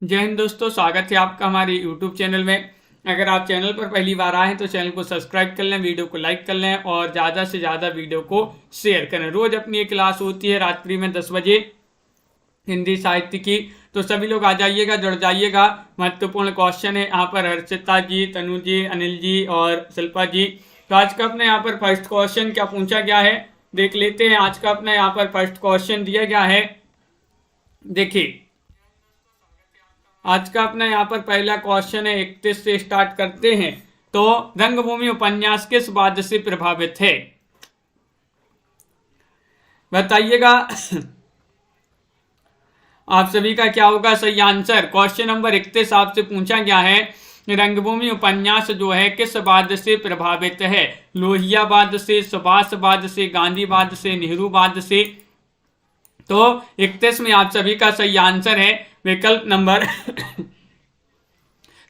जय हिंद दोस्तों, स्वागत है आपका हमारे YouTube चैनल में। अगर आप चैनल पर पहली बार आए हैं तो चैनल को सब्सक्राइब कर लें, वीडियो को लाइक कर लें और ज़्यादा से ज़्यादा वीडियो को शेयर करें। रोज़ अपनी एक क्लास होती है रात्रि में 10 बजे हिंदी साहित्य की, तो सभी लोग आ जाइएगा, जुड़ जाइएगा। महत्वपूर्ण क्वेश्चन है यहाँ पर हर्षिता जी, तनु जी, अनिल जी और शिल्पा जी। तो आज का अपने यहाँ पर फर्स्ट क्वेश्चन क्या पूछा गया है देख लेते हैं। आज का अपना यहाँ पर फर्स्ट क्वेश्चन दिया गया है, देखिए आज का अपना यहाँ पर पहला क्वेश्चन है, 31 से स्टार्ट करते हैं। तो रंगभूमि उपन्यास किस वाद्य से प्रभावित है, बताइएगा। आप सभी का क्या होगा सही आंसर। क्वेश्चन नंबर 31 आपसे पूछा गया है, रंगभूमि उपन्यास जो है किस वाद्य से प्रभावित है। लोहिया वाद्य से, सुभाष वाद्य से, गांधी वाद्य से, नेहरू वाद्य से। तो 31 में आप सभी का सही आंसर है विकल्प नंबर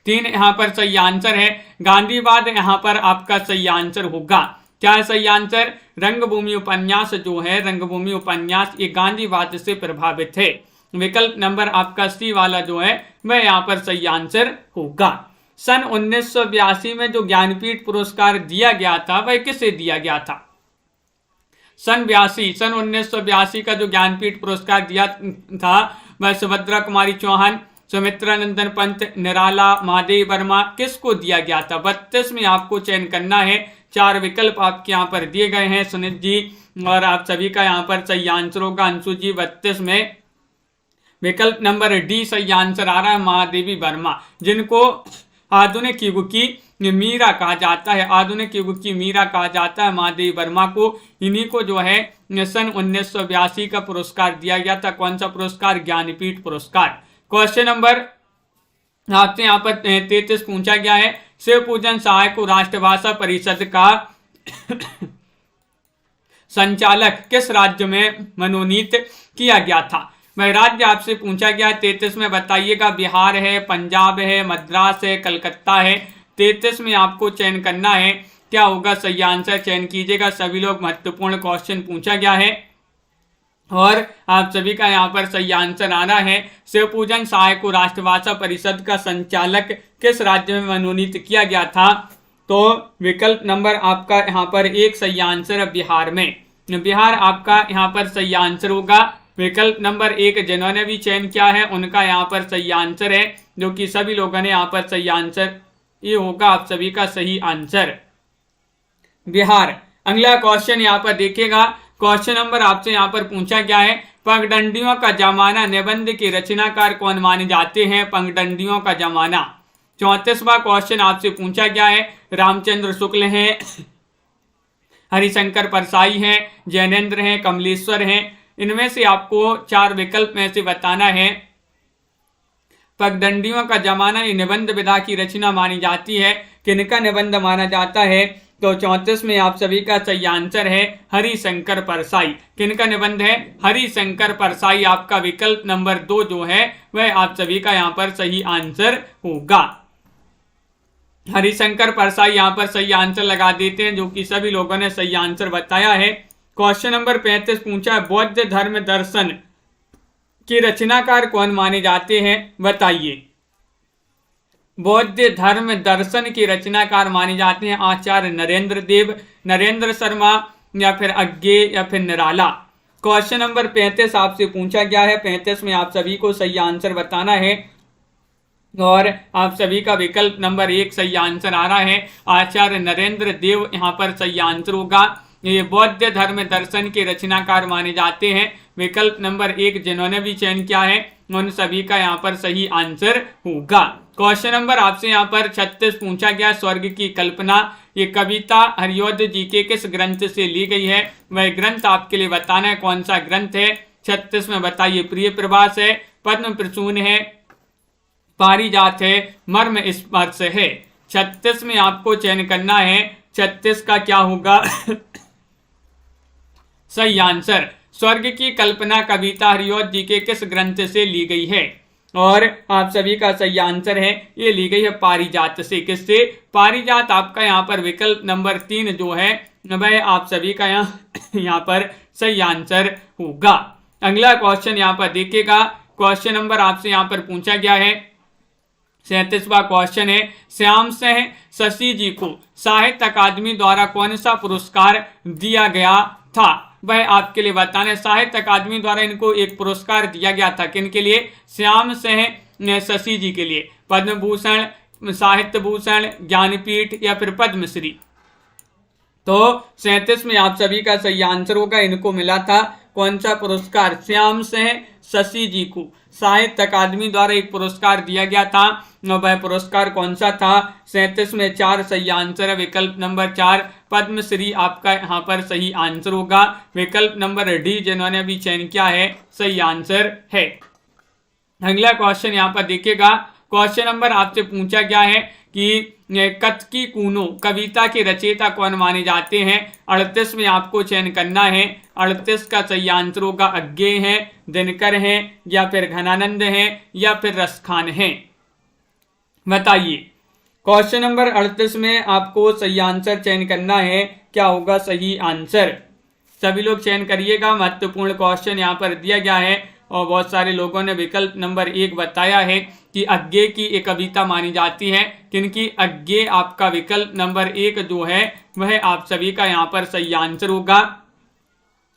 3 यहाँ पर सही आंसर है। गांधीवाद यहाँ पर आपका सही आंसर होगा। क्या है सही आंसर। रंगभूमि उपन्यास जो है, रंगभूमि उपन्यास ये गांधीवाद से प्रभावित है। विकल्प नंबर आपका सी वाला जो है वह यहाँ पर सही आंसर होगा। सन 1982 में जो ज्ञानपीठ पुरस्कार दिया गया था वह किसे दिया गया था। सन 1982 का जो ज्ञानपीठ पुरस्कार दिया था वह सुभद्रा कुमारी चौहान, सुमित्रा नंदन पंत, निराला, महादेवी वर्मा, किसको दिया गया था। 32 में आपको चयन करना है। 4 विकल्प आपके यहाँ पर दिए गए हैं सुनीत जी, और आप सभी का यहाँ पर सही आंसर होगा अंशु जी। 32 में विकल्प नंबर डी सही आंसर आ रहा है, महादेवी वर्मा, जिनको आधुनिक युग की मीरा कहा जाता है। आधुनिक युग की मीरा कहा जाता है महादेवी वर्मा को। इन्हीं को जो है सन 1982 का पुरस्कार दिया गया था। कौन सा पुरस्कार, ज्ञानपीठ पुरस्कार। क्वेश्चन नंबर आपसे यहाँ पर 33 पूछा गया है, शिव पूजन सहायक को राष्ट्रभाषा परिषद का संचालक किस राज्य में मनोनीत किया गया था। वह राज्य आपसे पूछा गया है 33 में, बताइएगा। बिहार है, पंजाब है, मद्रास है, कलकत्ता है। 33 में आपको चयन करना है, क्या होगा सही आंसर, चयन कीजिएगा। सभी लोग महत्वपूर्ण क्वेश्चन पूछा गया है और आप सभी का यहाँ पर सही आंसर आ रहा है। शिव पूजन सहायक को राष्ट्रभाषा परिषद का संचालक किस राज्य में मनोनीत किया गया था। तो विकल्प नंबर आपका यहाँ पर 1 सही आंसर है, बिहार में। बिहार आपका यहाँ पर सही आंसर होगा। विकल्प नंबर 1 जिन्होंने भी चयन किया है उनका यहाँ पर सही आंसर है, जो कि सभी लोगों ने यहाँ पर सही आंसर ये होगा आप सभी का सही आंसर, बिहार। अगला क्वेश्चन यहाँ पर देखिएगा। क्वेश्चन नंबर आपसे यहाँ पर पूछा गया है, पगडंडियों का जमाना निबंध के रचनाकार कौन माने जाते हैं। पगडंडियों का जमाना 34वां क्वेश्चन आपसे पूछा गया है। रामचंद्र शुक्ल हैं, हरिशंकर परसाई हैं, जैनेन्द्र हैं, कमलेश्वर हैं। इनमें से आपको 4 विकल्प में से बताना है। पगडंडियों का जमाना ये निबंध विधा की रचना मानी जाती है, किनका निबंध माना जाता है। तो 34 में आप सभी का सही आंसर है हरिशंकर परसाई। किनका निबंध है, हरिशंकर परसाई। आपका विकल्प नंबर 2 जो है वह आप सभी का यहाँ पर सही आंसर होगा। हरिशंकर परसाई यहाँ पर सही आंसर लगा देते हैं, जो कि सभी लोगों ने सही आंसर बताया है। क्वेश्चन नंबर 35 पूछा है, बौद्ध धर्म दर्शन के रचनाकार कौन माने जाते हैं, बताइए। बौद्ध धर्म दर्शन के रचनाकार माने जाते हैं आचार्य नरेंद्र देव, नरेंद्र शर्मा, या फिर अज्ञे, या फिर निराला। क्वेश्चन नंबर 35 आपसे पूछा गया है। 35 में आप सभी को सही आंसर बताना है और आप सभी का विकल्प नंबर 1 सही आंसर आ रहा है, आचार्य नरेंद्र देव यहाँ पर सही आंसर होगा। ये बौद्ध धर्म दर्शन के रचनाकार माने जाते हैं। विकल्प नंबर 1 जिन्होंने भी चयन किया है उन सभी का यहाँ पर सही आंसर होगा। क्वेश्चन नंबर आपसे यहाँ पर 36 पूछा गया, स्वर्ग की कल्पना ये कविता हरिऔध जी के किस ग्रंथ से ली गई है। वह ग्रंथ आपके लिए बताना है, कौन सा ग्रंथ है। 36 में बताइए। प्रिय प्रवास है, पद्म प्रसून है, पारिजात है, मर्म स्पर्श है। 36 में आपको चयन करना है, 36 का क्या होगा सही आंसर। स्वर्ग की कल्पना कविता हरिऔध जी के किस ग्रंथ से ली गई है, और आप सभी का सही आंसर है ये ली गई है पारिजात से। किससे, पारिजात। आपका यहाँ पर विकल्प नंबर 3 जो है वह आप सभी का यहाँ पर सही आंसर होगा। अगला क्वेश्चन यहाँ पर देखिएगा। क्वेश्चन नंबर आपसे यहाँ पर पूछा गया है 37वां क्वेश्चन है, श्याम सिंह शशि जी को साहित्य अकादमी द्वारा कौन सा पुरस्कार दिया गया था? वह आपके लिए बताना है। साहित्य अकादमी द्वारा इनको एक पुरस्कार दिया गया था, किनके लिए? श्याम सिंह शशि जी के लिए। पद्म भूषण, साहित्य भूषण, ज्ञानपीठ या फिर पद्मश्री। तो 37 में आप सभी का सही आंसर होगा, इनको मिला था कौन सा पुरस्कार? श्याम सिंह शशि जी को साहित्य अकादमी द्वारा एक पुरस्कार दिया गया था। वह पुरस्कार कौन सा था? 37 में 4 सही आंसर है। विकल्प नंबर 4 पद्मश्री आपका यहाँ पर सही आंसर होगा। विकल्प नंबर डी जिन्होंने अभी चयन किया है सही आंसर है। अगला क्वेश्चन यहाँ पर देखिएगा, क्वेश्चन नंबर आपसे पूछा गया है कि कथकी कूनो कविता के रचयिता कौन माने जाते हैं? 38 में आपको चयन करना है। 38 का सही आंसर होगा अज्ञेय है, दिनकर है, या फिर घनानंद है, या फिर रसखान है। बताइए, क्वेश्चन नंबर 38 में आपको सही आंसर चयन करना है, क्या होगा सही आंसर? सभी लोग चयन करिएगा, महत्वपूर्ण क्वेश्चन यहाँ पर दिया गया है। और बहुत सारे लोगों ने विकल्प नंबर 1 बताया है कि अज्ञेय की एक कविता मानी जाती है। किनकी? अज्ञेय। आपका विकल्प नंबर 1 जो है वह आप सभी का यहाँ पर सही आंसर होगा,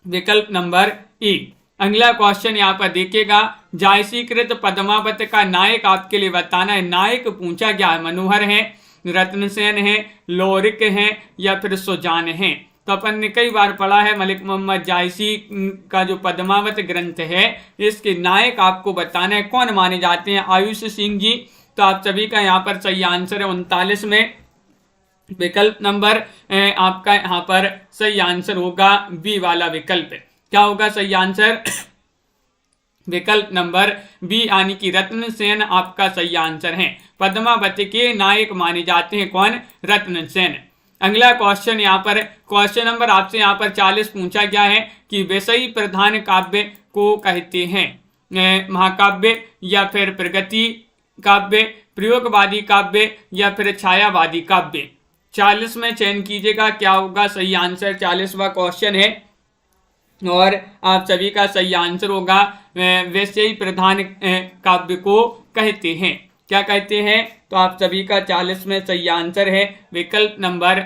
विकल्प नंबर 1। अगला क्वेश्चन यहाँ पर देखिएगा, जायसीकृत पद्मावत का नायक आपके लिए बताना है। नायक पूछा गया है, मनोहर है, रत्नसेन है, लोरिक है, या फिर सुजान है। तो अपन ने कई बार पढ़ा है मलिक मोहम्मद जायसी का जो पद्मावत ग्रंथ है, इसके नायक आपको बताना है कौन माने जाते हैं? आयुष सिंह जी। तो आप सभी का यहाँ पर सही आंसर है 39 में। विकल्प नंबर आपका यहाँ पर सही आंसर होगा बी वाला विकल्प। क्या होगा सही आंसर? विकल्प नंबर बी यानी कि रत्नसेन आपका सही आंसर है। पद्मावत के नायक माने जाते हैं कौन? रत्नसेन। अगला क्वेश्चन यहाँ पर, क्वेश्चन नंबर आपसे यहाँ पर 40 पूछा गया है कि विषयी प्रधान काव्य को कहते हैं? महाकाव्य, या फिर प्रगति काव्य, प्रयोगवादी काव्य, या फिर छायावादी काव्य। 40 में चयन कीजिएगा, क्या होगा सही आंसर? 40वां क्वेश्चन है और आप सभी का सही आंसर होगा विषयी प्रधान काव्य को कहते हैं। क्या कहते हैं? तो आप सभी का 40 में सही आंसर है, विकल्प नंबर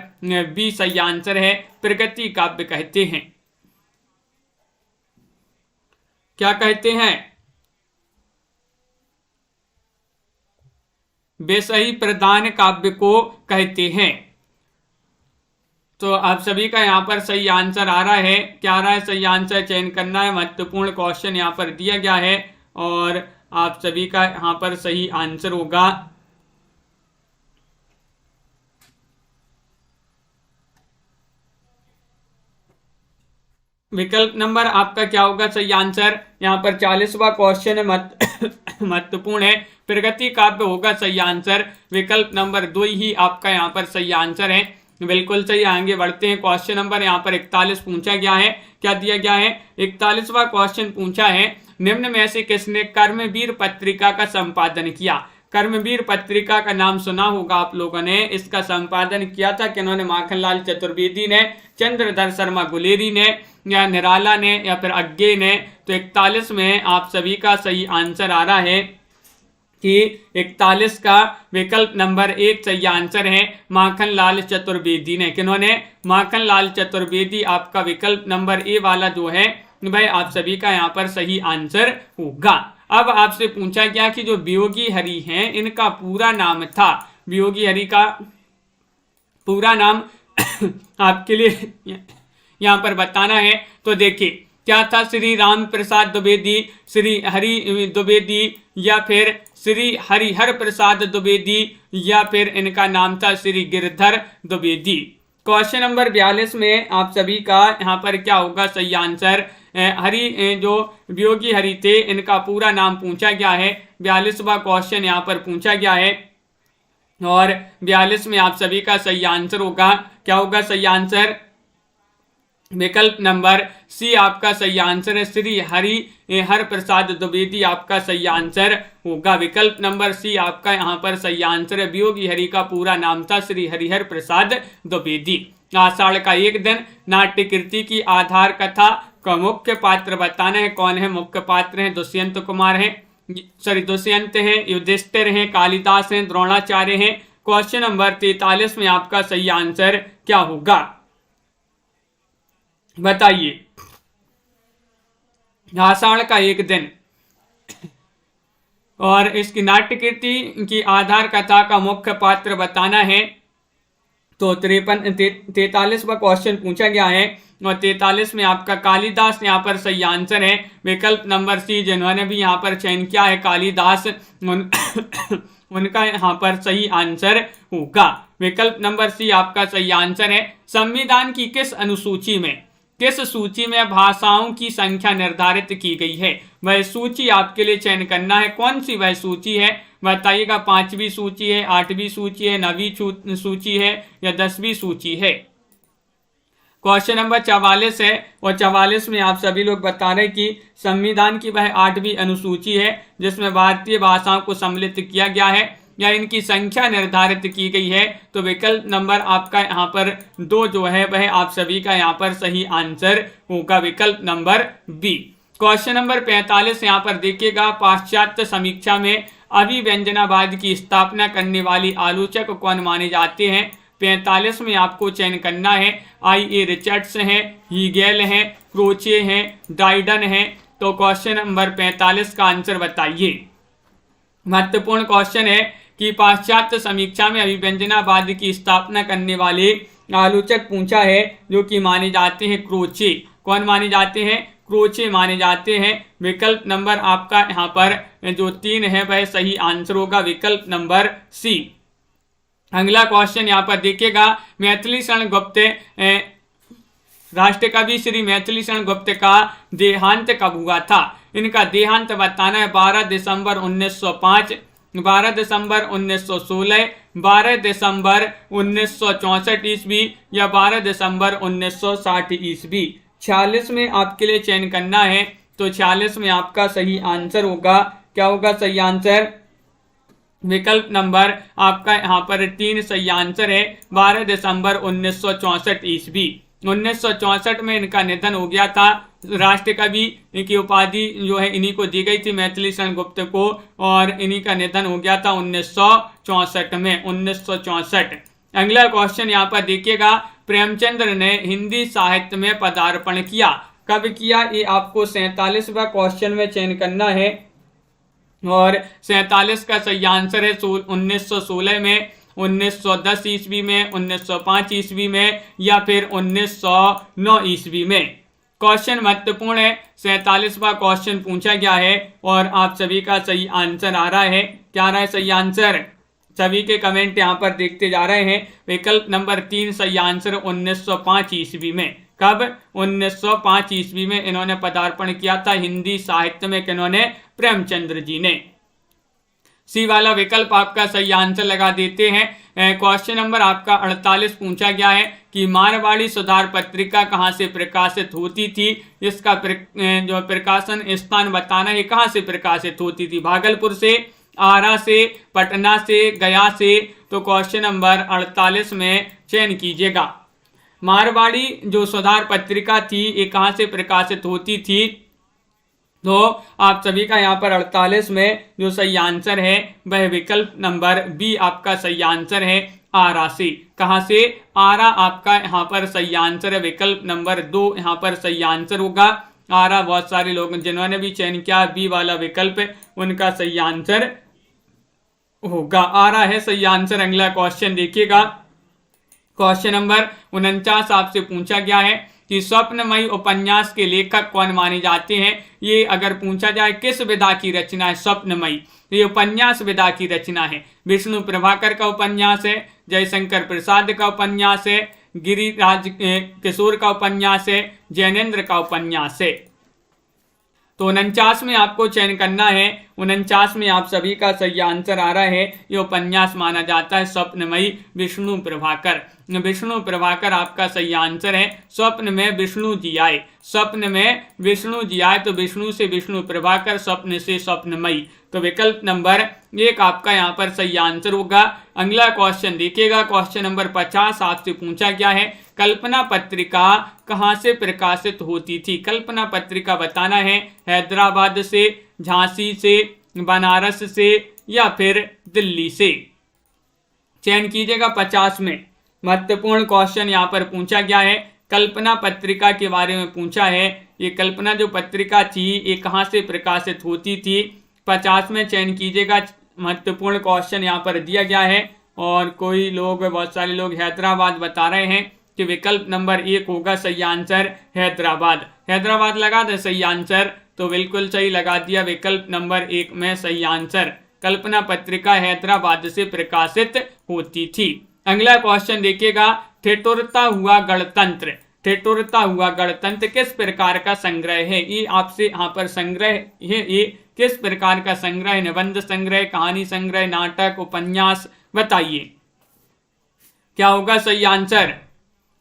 बी सही आंसर है, प्रगति काव्य कहते हैं। क्या कहते हैं? विषयी प्रधान काव्य को कहते हैं। तो आप सभी का यहाँ पर सही आंसर आ रहा है। क्या आ रहा है सही आंसर? चयन करना है, महत्वपूर्ण क्वेश्चन यहाँ पर दिया गया है और आप सभी का यहाँ पर सही आंसर होगा विकल्प नंबर आपका क्या होगा सही आंसर? यहाँ पर 40वां क्वेश्चन है, महत्वपूर्ण है, प्रगति काव्य होगा सही आंसर। विकल्प नंबर 2 ही आपका यहाँ पर सही आंसर है, बिल्कुल सही। आगे बढ़ते हैं, क्वेश्चन नंबर यहाँ पर 41 पूछा गया है। क्या दिया गया है? 41वां क्वेश्चन पूछा है, निम्न में से किसने कर्मवीर पत्रिका का संपादन किया? कर्मवीर पत्रिका का नाम सुना होगा आप लोगों ने। इसका संपादन किया था किन्होंने? माखनलाल चतुर्वेदी ने, चंद्रधर शर्मा गुलेरी ने, या निराला ने, या फिर अज्ञेय ने। तो 41 में आप सभी का सही आंसर आ रहा है कि 41 का विकल्प नंबर 1 सही आंसर है, माखनलाल चतुर्वेदी ने। किन्होंने? माखनलाल चतुर्वेदी। आपका विकल्प नंबर ए वाला जो है भाई आप सभी का यहाँ पर सही आंसर होगा। अब आपसे पूछा गया कि जो वियोगी हरि हैं इनका पूरा नाम था। वियोगी हरि का पूरा नाम आपके लिए यहाँ पर बताना है। तो देखिए क्या था? श्री राम प्रसाद द्विवेदी, श्री हरि द्विवेदी, या फिर श्री हरिहर प्रसाद द्विवेदी, या फिर इनका नाम था श्री गिरधर द्विवेदी। क्वेश्चन नंबर 42 में आप सभी का यहाँ पर क्या होगा सही आंसर? हरि जो वियोगी हरि थे इनका पूरा नाम पूछा गया है। 42वां क्वेश्चन यहाँ पर पूछा गया है और 42 में आप सभी का सही आंसर होगा, क्या होगा सही आंसर? विकल्प नंबर सी आपका सही आंसर है, श्री हर प्रसाद द्विवेदी आपका सही आंसर होगा। विकल्प नंबर सी आपका यहाँ पर सही आंसर है। वियोगी हरि का पूरा नाम था श्री हरिहर प्रसाद द्विवेदी। आषाढ़ का एक दिन नाट्य कृति की आधार कथा का मुख्य पात्र बताना है। कौन है मुख्य पात्र है? दुष्यंत कुमार है, सॉरी दुष्यंत है, युधिष्ठिर है, कालिदास है, द्रोणाचार्य है। क्वेश्चन नंबर 43 में आपका सही आंसर क्या होगा बताइए। आषाढ़ का एक दिन और इसकी नाट्यकृति की आधार कथा का मुख्य पात्र बताना है। तो 43वां क्वेश्चन पूछा गया है और 43 में आपका कालिदास यहाँ पर सही आंसर है। विकल्प नंबर सी जिन्होंने भी यहाँ पर चयन किया है कालिदास उनका यहाँ पर सही आंसर होगा। विकल्प नंबर सी आपका सही आंसर है। संविधान की किस सूची में भाषाओं की संख्या निर्धारित की गई है, वह सूची आपके लिए चयन करना है। कौन सी वह सूची है बताइएगा। 5वीं सूची है, 8वीं सूची है, 9वीं सूची है या 10वीं सूची है। क्वेश्चन नंबर 44 है और 44 में आप सभी लोग बता रहे कि संविधान की वह 8वीं अनुसूची है जिसमें भारतीय भाषाओं को सम्मिलित किया गया है या इनकी संख्या निर्धारित की गई है। तो विकल्प नंबर आपका यहाँ पर 2 जो है वह आप सभी का यहाँ पर सही आंसर होगा, विकल्प नंबर बी। क्वेश्चन नंबर 45 यहाँ पर देखिएगा। पाश्चात्य समीक्षा में अभिव्यंजनावाद की स्थापना करने वाली आलोचक कौन माने जाते हैं। 45 में आपको चयन करना है। I.A. रिचर्ड्स हैं, हीगेल हैं, क्रोचे हैं, ड्राइडन हैं। तो क्वेश्चन नंबर 45 का आंसर बताइए। महत्वपूर्ण क्वेश्चन है कि पाश्चात्य समीक्षा में अभिव्यंजनावाद की स्थापना करने वाले आलोचक पूछा है जो कि माने जाते हैं क्रोचे। कौन माने जाते हैं? क्रोचे माने जाते हैं। विकल्प नंबर आपका यहाँ पर जो 3 है वह सही आंसर होगा, विकल्प नंबर सी। अगला क्वेश्चन यहाँ पर देखिएगा। मैथिली शरण गुप्त राष्ट्रकवि श्री मैथिली शरण गुप्त का देहांत कब हुआ था? इनका देहांत बताना है। 12 दिसंबर 1905, 12 दिसंबर 1916, 12 दिसंबर 1964 ईस्वी या 12 दिसंबर 1960 ईस्वी। 46 में आपके लिए चयन करना है। तो 46 में आपका सही आंसर होगा, क्या होगा सही आंसर? विकल्प नंबर आपका यहाँ पर 3 सही आंसर है। 12 दिसंबर 1964 ईस्वी। 1964 में इनका निधन हो गया था। राष्ट्रकवि की उपाधि जो है इन्हीं को दी गई थी, मैथिली शरण गुप्त को, और इन्हीं का निधन हो गया था 1964 में, 1964। अगला क्वेश्चन यहाँ पर देखिएगा। प्रेमचंद्र ने हिंदी साहित्य में पदार्पण किया, कब किया? ये आपको 47वां क्वेश्चन में चयन करना है और 47 का सही आंसर है 1916 में, 1910 ईस्वी में, 1905 ईस्वी में या फिर 1909 ईस्वी में। क्वेश्चन महत्वपूर्ण है। 47वां क्वेश्चन पूछा गया है और आप सभी का सही आंसर आ रहा है। क्या आ रहा है सही आंसर? सभी के कमेंट यहाँ पर देखते जा रहे हैं। विकल्प नंबर 3 सही आंसर 1905 ईस्वी में। कब? 1905 ईस्वी में इन्होंने पदार्पण किया था हिंदी साहित्य में। किन्होंने? प्रेमचंद्र जी ने। सी वाला विकल्प आपका सही आंसर लगा देते हैं। क्वेश्चन नंबर आपका 48 पूछा गया है कि मारवाड़ी सुधार पत्रिका कहाँ से प्रकाशित होती थी। इसका जो प्रकाशन स्थान बताना है, कहाँ से प्रकाशित होती थी? भागलपुर से, आरा से, पटना से, गया से। तो क्वेश्चन नंबर 48 में चयन कीजिएगा। मारवाड़ी जो सुधार पत्रिका थी ये कहाँ से प्रकाशित होती थी? तो आप सभी का यहाँ पर 48 में जो सही आंसर है वह विकल्प नंबर बी आपका सही आंसर है, आरा से। कहाँ से? आरा आपका यहाँ पर सही आंसर है। विकल्प नंबर 2 यहाँ पर सही आंसर होगा, आरा। बहुत सारे लोग जिन्होंने भी चयन किया बी वाला विकल्प, उनका सही आंसर होगा, आरा है सही आंसर। अगला क्वेश्चन देखिएगा। क्वेश्चन नंबर 49 आपसे पूछा गया है कि स्वप्नमयी उपन्यास के लेखक कौन माने जाते हैं। ये अगर पूछा जाए किस विधा की रचना है स्वप्नमयी, ये उपन्यास विधा की रचना है। विष्णु प्रभाकर का उपन्यास है, जयशंकर प्रसाद का उपन्यास है, गिरिराज किशोर का उपन्यास है, जैनेन्द्र का उपन्यास है। तो 49 में आपको चयन करना है। 49 में आप सभी का सही आंसर आ रहा है। ये उपन्यास माना जाता है स्वप्नमयी, विष्णु प्रभाकर। विष्णु प्रभाकर आपका सही आंसर है। स्वप्न में विष्णु जी आए, स्वप्न में विष्णु जी आए, तो विष्णु से विष्णु प्रभाकर, स्वप्न से स्वप्नमयी। तो विकल्प नंबर 1 आपका यहाँ पर सही आंसर होगा। अगला क्वेश्चन देखिएगा। क्वेश्चन नंबर 50 आपसे पूछा गया है कल्पना पत्रिका कहाँ से प्रकाशित होती थी। कल्पना पत्रिका बताना है। हैदराबाद से, झांसी से, बनारस से या फिर दिल्ली से। चयन कीजिएगा। 50 में महत्वपूर्ण क्वेश्चन यहाँ पर पूछा गया है। कल्पना पत्रिका के बारे में पूछा है। ये कल्पना जो पत्रिका थी ये कहाँ से प्रकाशित होती थी। 50 में चयन कीजिएगा। महत्वपूर्ण क्वेश्चन यहाँ पर दिया गया है और कोई लोग, बहुत सारे लोग हैदराबाद बता रहे हैं कि विकल्प नंबर 1 होगा सही आंसर हैदराबाद। हैदराबाद लगा दे सही आंसर, तो बिल्कुल सही लगा दिया। विकल्प नंबर 1 में सही आंसर। कल्पना पत्रिका हैदराबाद से प्रकाशित होती थी। अगला क्वेश्चन देखिएगा। ठिठुरता हुआ गणतंत्र। ठिठुरता हुआ गणतंत्र किस प्रकार का संग्रह है। ये आपसे यहाँ पर संग्रह है। ये किस प्रकार का संग्रह है। निबंध संग्रह, कहानी संग्रह, नाटक, उपन्यास, बताइए क्या होगा सही आंसर।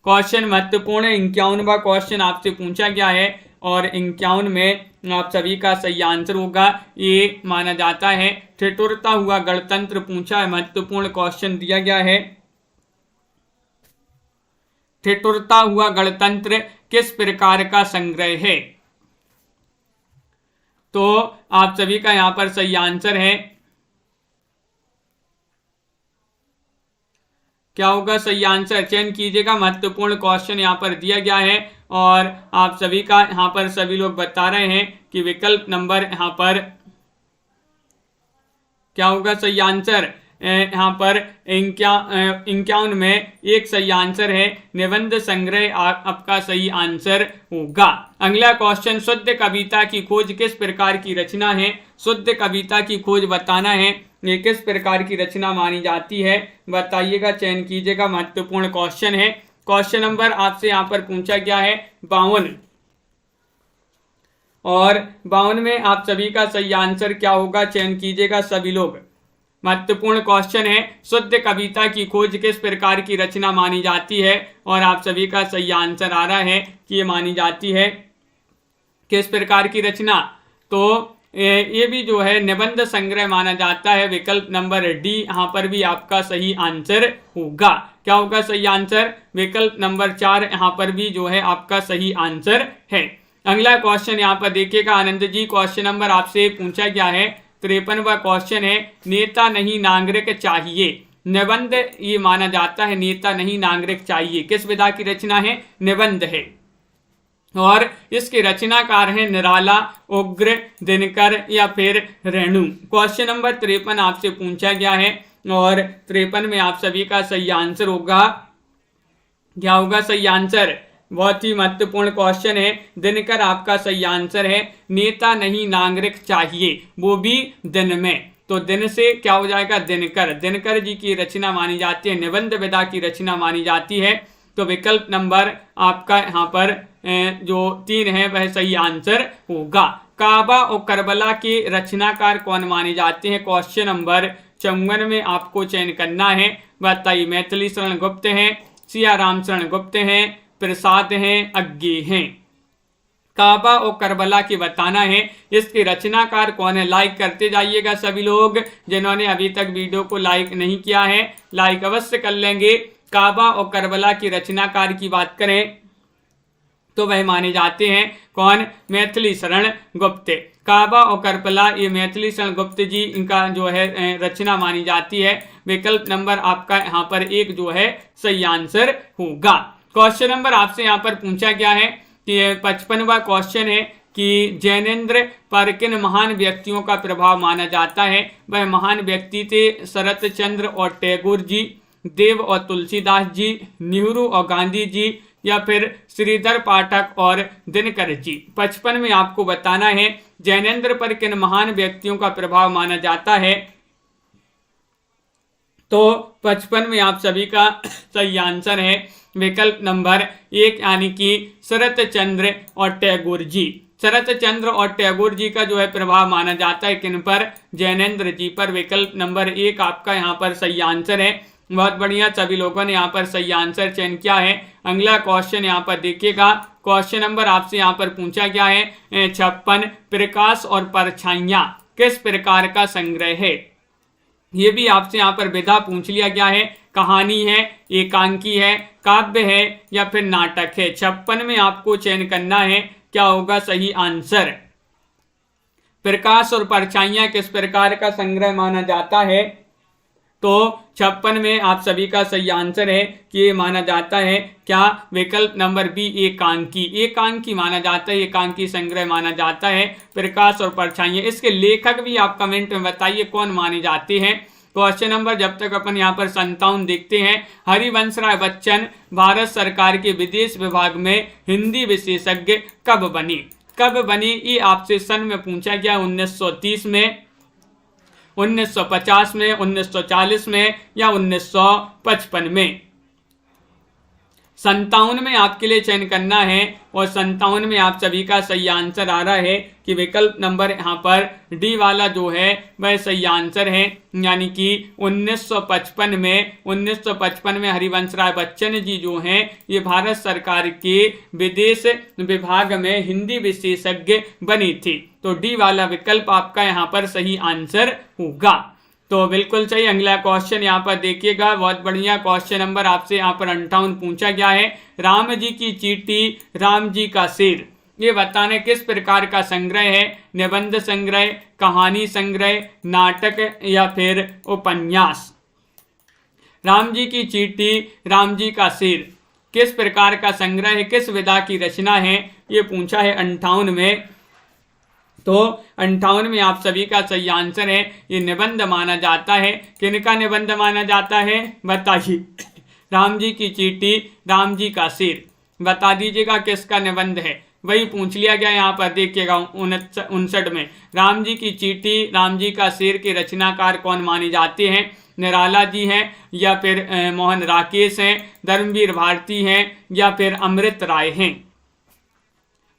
क्वेश्चन महत्वपूर्ण है। 51वां क्वेश्चन आपसे पूछा गया है और 51 में आप सभी का सही आंसर होगा। ये माना जाता है ठिठुरता हुआ गणतंत्र पूछा है। महत्वपूर्ण क्वेश्चन दिया गया है। ठिठुरता हुआ गणतंत्र किस प्रकार का संग्रह है। तो आप सभी का यहां पर सही आंसर है। क्या होगा सही आंसर। चयन कीजिएगा। महत्वपूर्ण क्वेश्चन यहाँ पर दिया गया है और आप सभी का यहाँ पर सभी लोग बता रहे हैं कि विकल्प नंबर यहाँ पर क्या होगा सही आंसर। यहाँ पर 51 में एक सही आंसर है। निबंध संग्रह आपका सही आंसर होगा। अगला क्वेश्चन। शुद्ध कविता की खोज किस प्रकार की रचना है। शुद्ध कविता की खोज बताना है। ये किस प्रकार की रचना मानी जाती है, बताइएगा। चयन कीजिएगा। महत्वपूर्ण क्वेश्चन है। क्वेश्चन नंबर आपसे यहाँ पर पूछा गया है 52 और 52 में आप सभी का सही आंसर क्या होगा। चयन कीजिएगा सभी लोग। महत्वपूर्ण क्वेश्चन है। शुद्ध कविता की खोज किस प्रकार की रचना मानी जाती है और आप सभी का सही आंसर आ रहा है कि ये मानी जाती है किस प्रकार की रचना। तो ये भी जो है निबंध संग्रह माना जाता है। विकल्प नंबर डी यहाँ पर भी आपका सही आंसर होगा। क्या होगा सही आंसर। विकल्प नंबर 4 यहाँ पर भी जो है आपका सही आंसर है। अगला क्वेश्चन यहाँ पर देखिएगा। आनंद जी, क्वेश्चन नंबर आपसे पूछा गया है 53वां क्वेश्चन है। नेता नहीं नागरिक चाहिए। निबंध ये माना जाता है। नेता नहीं नागरिक चाहिए किस विधा की रचना है। निबंध है और इसके रचनाकार हैं निराला, उग्र, दिनकर या फिर रेणु। क्वेश्चन नंबर 53 आपसे पूछा गया है और 53 में आप सभी का सही आंसर होगा। क्या होगा सही आंसर। बहुत ही महत्वपूर्ण क्वेश्चन है। दिनकर आपका सही आंसर है। नेता नहीं नागरिक चाहिए, वो भी दिन में। तो दिन से क्या हो जाएगा दिनकर। दिनकर जी की रचना मानी जाती है। निबंध विधा की रचना मानी जाती है। तो विकल्प नंबर आपका यहाँ पर जो 3 है वह सही आंसर होगा। काबा और करबला के रचनाकार कौन माने जाते हैं। क्वेश्चन नंबर 54 में आपको चयन करना है। बताइए। मैथिली शरण गुप्त हैं, सियाराम शरण गुप्त हैं, प्रसाद हैं, अज्ञे हैं। काबा और करबला की बताना है। इसके रचनाकार कौन है। लाइक करते जाइएगा सभी लोग। जिन्होंने अभी तक वीडियो को लाइक नहीं किया है लाइक अवश्य कर लेंगे। काबा और करबला की रचनाकार की बात करें तो वह माने जाते हैं कौन। मैथिली शरण गुप्त। काबा और करबला ये मैथिली शरण गुप्त जी इनका जो है रचना मानी जाती है। विकल्प नंबर आपका यहाँ पर 1 जो है सही आंसर होगा। क्वेश्चन नंबर आपसे यहाँ पर पूछा गया है कि 55वां क्वेश्चन है कि जैनेन्द्र पर किन महान व्यक्तियों का प्रभाव माना जाता है। वह महान व्यक्ति थे शरत चंद्र और टैगोर जी, देव और तुलसीदास जी, नेहरू और गांधी जी या फिर श्रीधर पाठक और दिनकर जी। 55 में आपको बताना है जैनेन्द्र पर किन महान व्यक्तियों का प्रभाव माना जाता है। तो 55 में आप सभी का सही आंसर है विकल्प नंबर 1 यानी कि शरत चंद्र और टैगोर जी। शरत चंद्र और टैगोर जी का जो है प्रभाव माना जाता है किन पर। जैनेन्द्र जी पर। विकल्प नंबर 1 आपका यहाँ पर सही आंसर है। बहुत बढ़िया, सभी लोगों ने यहाँ पर सही आंसर चयन किया है। अगला क्वेश्चन यहाँ पर देखिएगा। क्वेश्चन नंबर आपसे यहाँ पर पूछा गया है 56 प्रकाश और परछाइयाँ किस प्रकार का संग्रह है। ये भी आपसे यहाँ पर विधा पूछ लिया गया है। कहानी है, एकांकी है, काव्य है या फिर नाटक है। 56 में आपको चयन करना है क्या होगा सही आंसर। प्रकाश और परछाइयां किस प्रकार का संग्रह माना जाता है? तो 56 में आप सभी का सही आंसर है कि ये माना जाता है क्या? विकल्प नंबर बी, एकांकी। एकांकी माना जाता है, एकांकी संग्रह माना जाता है प्रकाश और परछाइयां। इसके लेखक भी आप कमेंट में बताइए कौन माने जाते हैं। क्वेश्चन नंबर जब तक अपन यहाँ पर 57 देखते हैं, हरिवंश राय बच्चन भारत सरकार के विदेश विभाग में हिंदी विशेषज्ञ कब बनी? कब बनी ये आपसे सन में पूछा गया। 1930 में, 1950 में, 1940 में या 1955 में। 57 में आपके लिए चयन करना है और 57 में आप सभी का सही आंसर आ रहा है कि विकल्प नंबर यहाँ पर डी वाला जो है वह सही आंसर है, यानी कि 1955 में हरिवंश राय बच्चन जी जो हैं ये भारत सरकार के विदेश विभाग में हिंदी विशेषज्ञ बनी थी। तो डी वाला विकल्प आपका यहाँ पर सही आंसर होगा। तो बिल्कुल सही। अगला क्वेश्चन यहाँ पर देखिएगा, बहुत बढ़िया क्वेश्चन नंबर आपसे यहाँ पर 58 पूछा गया है। राम जी की चींटी, राम जी का शेर, ये बताने किस प्रकार का संग्रह है? निबंध संग्रह, कहानी संग्रह, नाटक या फिर उपन्यास? राम जी की चींटी, राम जी का शेर किस प्रकार का संग्रह है, किस विधा की रचना है, ये पूछा है 58 में। तो 58 में आप सभी का सही आंसर है ये निबंध माना जाता है। किनका निबंध माना जाता है बताइए? राम जी की चींटी, राम जी का शेर, बता दीजिएगा किसका निबंध है। वही पूछ लिया गया यहाँ पर, देखिएगा 59 में। राम जी की चींटी, राम जी का शेर के रचनाकार कौन माने जाते हैं? निराला जी हैं या फिर मोहन राकेश हैं, धर्मवीर भारती हैं या फिर अमृत राय हैं?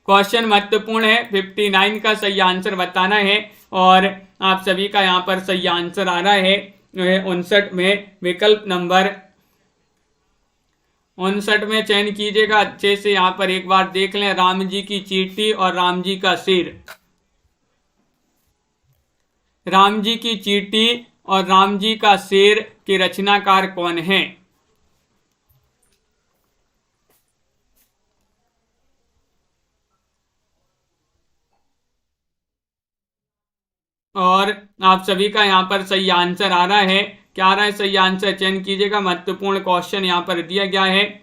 क्वेश्चन महत्वपूर्ण है, 59 का सही आंसर बताना है और आप सभी का यहाँ पर सही आंसर आ रहा है 59 में। विकल्प नंबर 59 में चयन कीजिएगा अच्छे से। यहाँ पर एक बार देख लें, राम जी की चींटी और राम जी का शेर। राम जी की चींटी और राम जी का शेर के रचनाकार कौन हैं? और आप सभी का यहाँ पर सही आंसर आ रहा है। क्या आ रहा है सही आंसर? चयन कीजिएगा। महत्वपूर्ण क्वेश्चन यहाँ पर दिया गया है।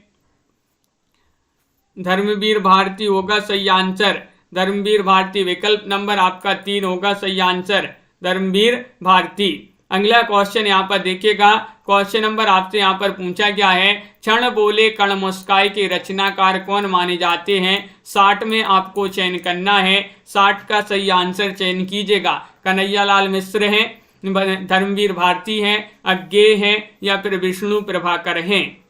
धर्मवीर भारती होगा सही आंसर। धर्मवीर भारती, विकल्प नंबर आपका 3 होगा सही आंसर, धर्मवीर भारती। अगला क्वेश्चन यहाँ पर देखिएगा, क्वेश्चन नंबर आपसे यहाँ पर पूछा गया है, क्षण बोले कण मुस्काए के रचनाकार कौन माने जाते हैं? 60 में आपको चयन करना है। 60 का सही आंसर चयन कीजिएगा। कन्हैयालाल मिश्र हैं, धर्मवीर भारती हैं, अज्ञेय हैं या फिर विष्णु प्रभाकर हैं?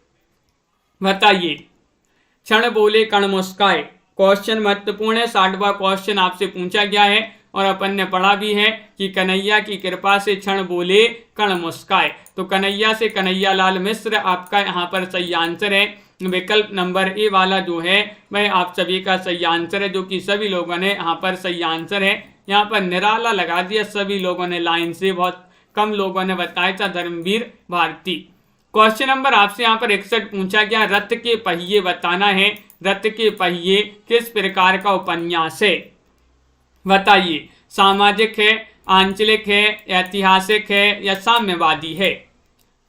बताइए। क्षण बोले कण मुस्काए, क्वेश्चन महत्वपूर्ण है। 60वां क्वेश्चन आपसे पूछा गया है और अपन ने पढ़ा भी है कि कन्हैया की कृपा से क्षण बोले कण मुस्काए। तो कन्हैया से कन्हैयालाल मिश्र आपका यहाँ पर सही आंसर है। विकल्प नंबर ए वाला जो है वह आप सभी का सही आंसर है, जो कि सभी लोगों ने यहाँ पर सही आंसर है। यहाँ पर निराला लगा दिया सभी लोगों ने लाइन से, बहुत कम लोगों ने बताया था धर्मवीर भारती। क्वेश्चन नंबर आपसे यहाँ पर 61 पूछा गया, रथ के पहिए बताना है। रथ के पहिए किस प्रकार का उपन्यास है? बताइए। सामाजिक है, आंचलिक है, ऐतिहासिक है या साम्यवादी है?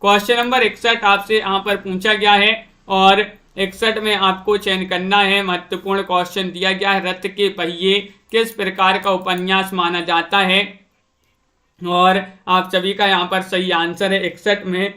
क्वेश्चन नंबर 61 आपसे यहाँ पर पूछा गया है और 61 में आपको चयन करना है। महत्वपूर्ण क्वेश्चन दिया गया है, रथ के पहिए किस प्रकार का उपन्यास माना जाता है? और आप सभी का यहाँ पर सही आंसर है 61 में।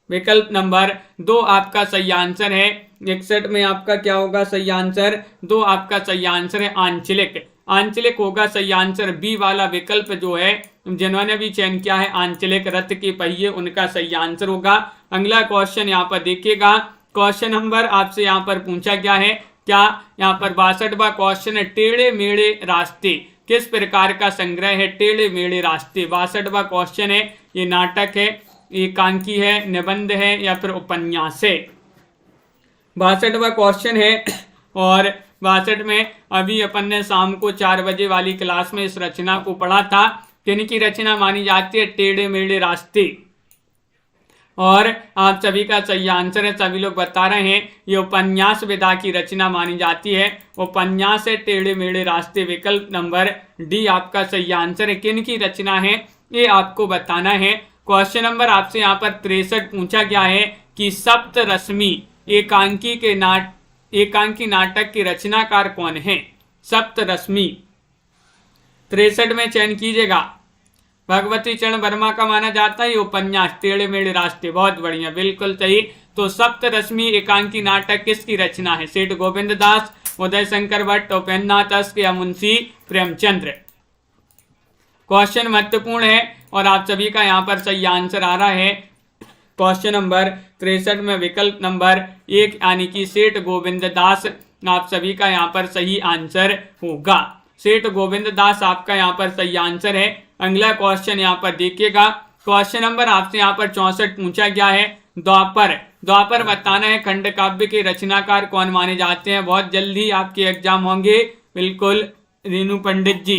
विकल्प नंबर 2 आपका सही आंसर है। 61 में आपका क्या होगा सही आंसर? 2 आपका सही आंसर है, आंचलिक। आंचलिक होगा सही आंसर। बी वाला विकल्प जो है जिन्होंने भी चयन किया है आंचलिक, रथ के पहिए, उनका सही आंसर होगा। अगला क्वेश्चन यहाँ पर देखिएगा, क्वेश्चन नंबर आपसे यहाँ पर पूछा गया है, क्या यहाँ पर 62वां क्वेश्चन है, टेढ़े मेढ़े रास्ते किस प्रकार का संग्रह है? टेढ़े मेढ़े रास्ते 62वां क्वेश्चन है। ये नाटक है, एकांकी है, निबंध है या फिर उपन्यास है? 62वां क्वेश्चन है और 62 में अभी अपन ने शाम को 4 बजे वाली क्लास में इस रचना को पढ़ा था। किनकी रचना मानी जाती है? टेढ़े मेढ़े रास्ते। और आप सभी का सही आंसर है, सभी लोग बता रहे हैं ये उपन्यास विधा की रचना मानी जाती है। उपन्यास है टेढ़े मेढ़े रास्ते, विकल्प नंबर डी आपका सही आंसर है। किन की रचना है ये आपको बताना है। क्वेश्चन नंबर आपसे यहाँ पर 63 पूछा गया है कि सप्तरश्मि एकांकी नाटक के रचनाकार कौन है। सप्तरश्मि 63 में चयन कीजिएगा। भगवती चरण वर्मा का माना जाता है उपन्यास टेढ़े मेढ़े रास्ते, बहुत बढ़िया, बिल्कुल सही। तो सप्तरश्मि एकांकी नाटक किसकी रचना है। सेठ गोविंद दास, उदय शंकर भट्ट, उपेन्द्रनाथ अश्क या मुंशी प्रेमचंद्र। क्वेश्चन महत्वपूर्ण है और आप सभी का यहाँ पर सही आंसर आ रहा है। क्वेश्चन नंबर 63 में विकल्प नंबर 1 यानी कि सेठ गोविंद दास आप सभी का यहाँ पर सही आंसर होगा। सेठ गोविंद दास आपका यहाँ पर सही आंसर है। अगला क्वेश्चन यहाँ पर देखिएगा। क्वेश्चन नंबर आपसे यहाँ पर 64 पूछा गया है। द्वापर बताना है खंड काव्य के रचनाकार कौन माने जाते हैं। बहुत जल्दी आपके एग्जाम होंगे, बिल्कुल रीनू पंडित जी,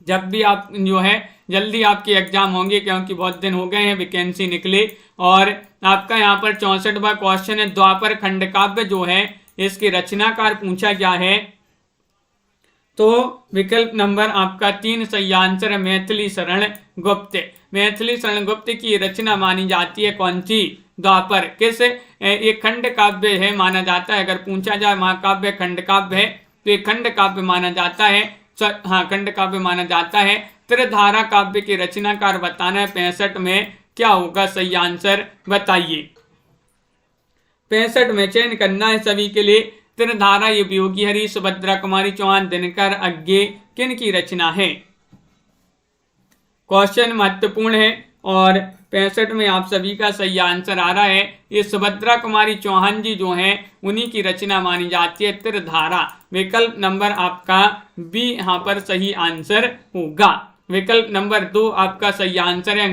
जब भी आप जो है जल्दी आपके एग्जाम होंगे, क्योंकि बहुत दिन हो गए हैं वैकेंसी निकले। और आपका यहाँ पर 64वां क्वेश्चन है द्वापर खंड काव्य जो है इसके रचनाकार पूछा गया है। तो विकल्प नंबर आपका 3 सही आंसर है मैथिली शरण गुप्त। मैथिली शरण गुप्त की रचना मानी जाती है कौन सी। द्वापर किस एक खंड काव्य है माना जाता है। अगर पूछा जाए महाकाव्य खंड काव्य है तो एक खंड काव्य माना जाता है। हाँ, खंड काव्य माना जाता है। त्रिधारा काव्य के रचनाकार बताना है। 65 में क्या होगा सही आंसर बताइए। 65 में चयन करना है सभी के लिए। त्रिधारा ये वियोगी हरि, सुभद्रा कुमारी चौहान, दिनकर अज्ञे किन की रचना है। क्वेश्चन महत्वपूर्ण है और 65 में आप सभी का सही आंसर आ रहा है। ये सुभद्रा कुमारी चौहान जी जो हैं उन्हीं की रचना मानी जाती है त्रिधारा। विकल्प नंबर आपका बी यहाँ पर सही आंसर होगा। विकल्प नंबर 2 आपका सही आंसर है।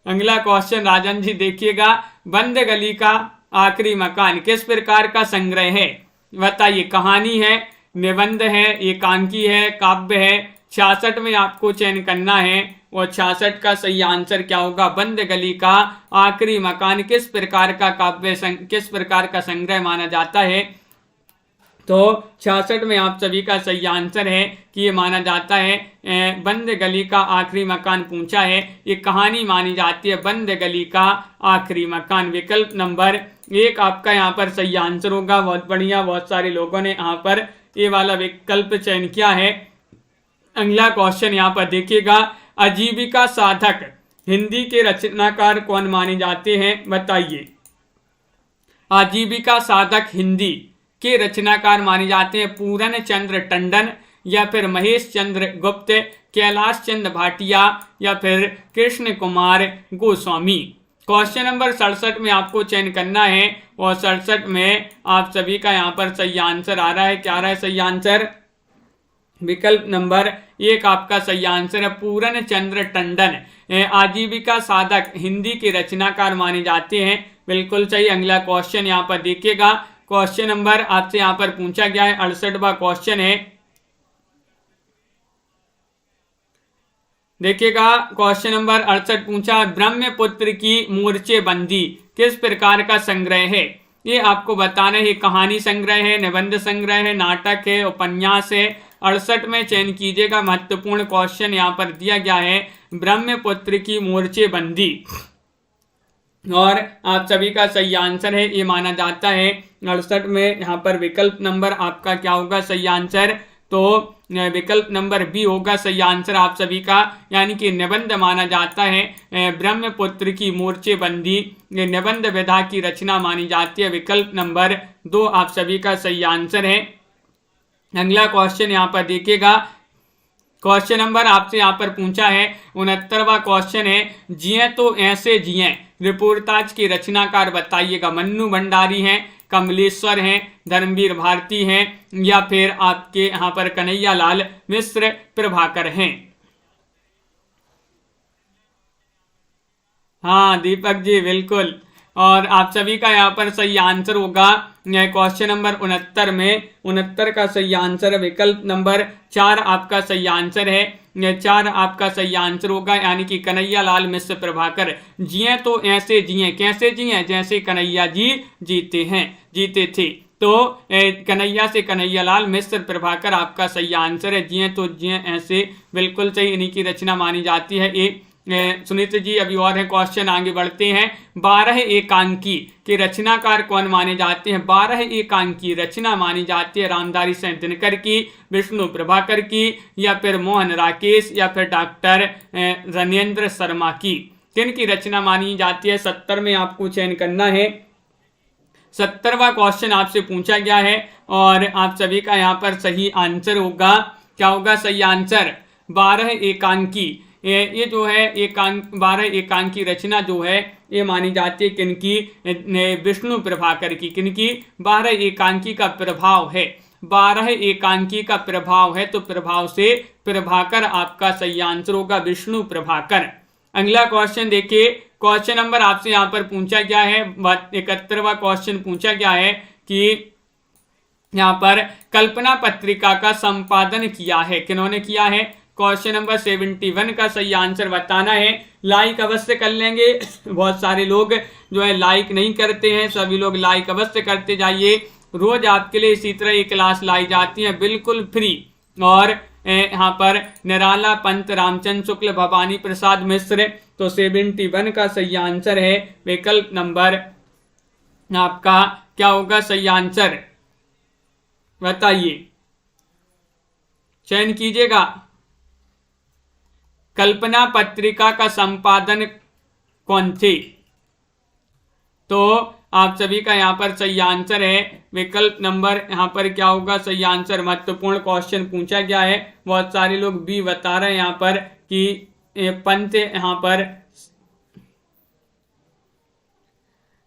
अगला क्वेश्चन राजन जी देखिएगा। बंद गली का आखिरी मकान किस प्रकार का संग्रह है बताइए। कहानी है, निबंध है, एकांकी है, काव्य है। 66 में आपको चयन करना है और 66 का सही आंसर क्या होगा। बंद गली का आखिरी मकान किस प्रकार का काव्य किस प्रकार का संग्रह माना जाता है। तो 66 में आप सभी का सही आंसर है कि ये माना जाता है बंद गली का आखिरी मकान पूछा है। ये कहानी मानी जाती है बंद गली का आखिरी मकान। विकल्प नंबर 1 आपका यहाँ पर सही आंसर होगा। बहुत बढ़िया, बहुत सारे लोगों ने यहाँ पर ये वाला विकल्प चयन किया है। अगला क्वेश्चन यहाँ पर देखिएगा। आजीविका साधक हिंदी के रचनाकार कौन माने जाते हैं बताइए। आजीविका साधक हिंदी के रचनाकार माने जाते हैं पूरन चंद्र टंडन या फिर महेश चंद्र गुप्त, कैलाश चंद्र भाटिया या फिर कृष्ण कुमार गोस्वामी। क्वेश्चन नंबर 67 में आपको चयन करना है और 67 में आप सभी का यहाँ पर सही आंसर आ रहा है। क्या आ रहा है सही आंसर। विकल्प नंबर 1 आपका सही आंसर है पूरन चंद्र टंडन आजीविका साधक हिंदी के रचनाकार माने जाते हैं। बिल्कुल सही। अगला क्वेश्चन यहाँ पर देखिएगा। क्वेश्चन नंबर आपसे यहाँ पर पूछा गया है 68वां क्वेश्चन है। देखिएगा क्वेश्चन नंबर 68 पूछा ब्रह्मपुत्र की मोर्चे बंदी किस प्रकार का संग्रह है। ये आपको बताना है। कहानी संग्रह है, निबंध संग्रह है, नाटक है, उपन्यास है। 68 में चयन कीजिएगा। महत्वपूर्ण क्वेश्चन यहाँ पर दिया गया है ब्रह्मपुत्र की मोर्चे बंदी और आप सभी का सही आंसर है ये माना जाता है। 68 में यहाँ पर विकल्प नंबर आपका क्या होगा सही आंसर। तो विकल्प नंबर बी होगा सही आंसर आप सभी का, यानी कि निबंध माना जाता है। ब्रह्मपुत्र की मोर्चे बंदी ये निबंध विधा की रचना मानी जाती है। विकल्प नंबर 2 आप सभी का सही आंसर है। अगला क्वेश्चन यहाँ पर देखिएगा। क्वेश्चन नंबर आपसे यहाँ पर पूछा है 69वां क्वेश्चन है जिए तो ऐसे जिए रिपोर्टाज की रचनाकार बताइएगा। मन्नू भंडारी हैं, कमलेश्वर हैं, धर्मवीर भारती हैं या फिर आपके यहाँ पर कन्हैया लाल मिश्र प्रभाकर हैं। हाँ दीपक जी बिल्कुल। और आप सभी का यहाँ पर सही आंसर होगा क्वेश्चन नंबर 69 में 69 का सही आंसर है। विकल्प नंबर 4 आपका सही आंसर है। 4 आपका सही आंसर होगा, यानी कि कन्हैया लाल मिश्र प्रभाकर। जिए तो ऐसे जिए, कैसे जिए, जैसे कन्हैया जी जीते थे। तो कन्हैया से कन्हैया लाल मिश्र प्रभाकर आपका सही आंसर है। जिए तो जिए ऐसे, बिल्कुल सही, इन्हीं की रचना मानी जाती है। सुनीत जी अभी और है क्वेश्चन, आगे बढ़ते हैं। 12 एकांकी के रचनाकार कौन माने जाते हैं? 12 एकांकी रचना मानी जाती है रामधारी सिंह दिनकर की, विष्णु प्रभाकर की, या फिर मोहन राकेश, या फिर डॉक्टर रनेंद्र शर्मा की। किन की रचना मानी जाती है? 70 में आपको चयन करना है। 70वां क्वेश्चन आपसे पूछा गया है और आप सभी का यहाँ पर सही आंसर होगा। क्या होगा सही आंसर? 12 एकांकी। ये जो है 12 एकांकी रचना जो है ये मानी जाती है किनकी? विष्णु प्रभाकर की। किनकी? 12 एकांकी का प्रभाव है, 12 एकांकी का प्रभाव है, तो प्रभाव से प्रभाकर आपका सही आंसर होगा, विष्णु प्रभाकर। अगला क्वेश्चन देखिए, क्वेश्चन नंबर आपसे यहाँ पर पूछा गया है 71वां क्वेश्चन पूछा गया है कि यहाँ पर कल्पना पत्रिका का संपादन किया है, किन्होंने किया है? क्वेश्चन नंबर 71 का सही आंसर बताना है। लाइक अवश्य कर लेंगे, बहुत सारे लोग जो है लाइक नहीं करते हैं, सभी लोग लाइक अवश्य करते जाइए। रोज आपके लिए इसी तरह ये क्लास लाई जाती है बिल्कुल फ्री। और यहाँ पर निराला पंत, रामचंद्र शुक्ल, भवानी प्रसाद मिश्र, तो 71 का सही आंसर है विकल्प नंबर आपका क्या होगा सही आंसर? बताइए, चयन कीजिएगा। कल्पना पत्रिका का संपादन कौन थे? तो आप सभी का यहाँ पर सही आंसर है विकल्प नंबर, यहाँ पर क्या होगा सही आंसर? महत्वपूर्ण क्वेश्चन पूछा गया है, बहुत सारे लोग भी बता रहे हैं यहाँ पर कि पंत। यहाँ पर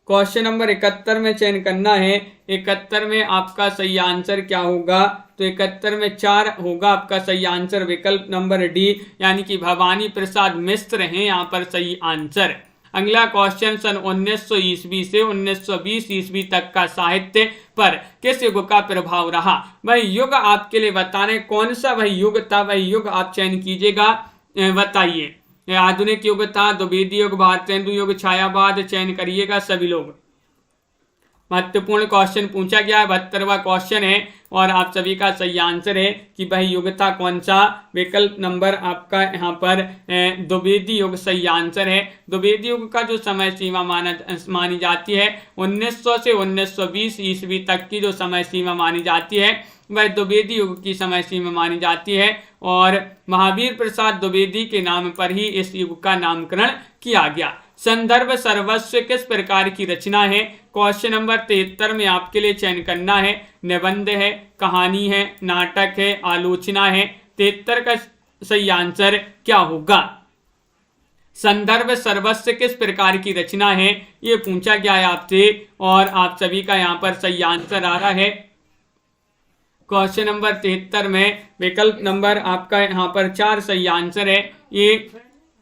क्वेश्चन नंबर 71 में चयन करना है। 71 में आपका सही आंसर क्या होगा? तो 71 में 4 होगा आपका सही आंसर, विकल्प नंबर डी, यानी कि भवानी प्रसाद मिश्र हैं यहाँ पर सही आंसर। अगला क्वेश्चन, सन 1900 ईस्वी से 1920 ईस्वी तक का साहित्य पर किस युग का प्रभाव रहा? वह युग आपके लिए बताने, कौन सा वह युग था, वह युग आप चयन कीजिएगा। बताइए, आधुनिक युग था, द्विवेदी युग, भारतेंदु युग, छायावाद, चयन करिएगा सभी लोग। महत्वपूर्ण क्वेश्चन पूछा गया है, 72वां क्वेश्चन है और आप सभी का सही आंसर है कि वह युग था कौन सा? विकल्प नंबर आपका यहाँ पर द्विवेदी युग सही आंसर है। द्विवेदी युग का जो समय सीमा मानी जाती है 1900 से 1920 ईस्वी तक की जो समय सीमा मानी जाती है वह द्विवेदी युग की समय सीमा मानी जाती है और महावीर प्रसाद द्विवेदी के नाम पर ही इस युग का नामकरण किया गया। संदर्भ सर्वस्व किस प्रकार की रचना है? क्वेश्चन नंबर 73 में आपके लिए चयन करना है। निबंध है, कहानी है, नाटक है, आलोचना है। 73 का सही आंसर क्या होगा? संदर्भ सर्वस्व किस प्रकार की रचना है ये पूछा गया है आपसे और आप सभी का यहाँ पर सही आंसर आ रहा है। क्वेश्चन नंबर 73 में विकल्प नंबर आपका यहाँ पर 4 सही आंसर है। ये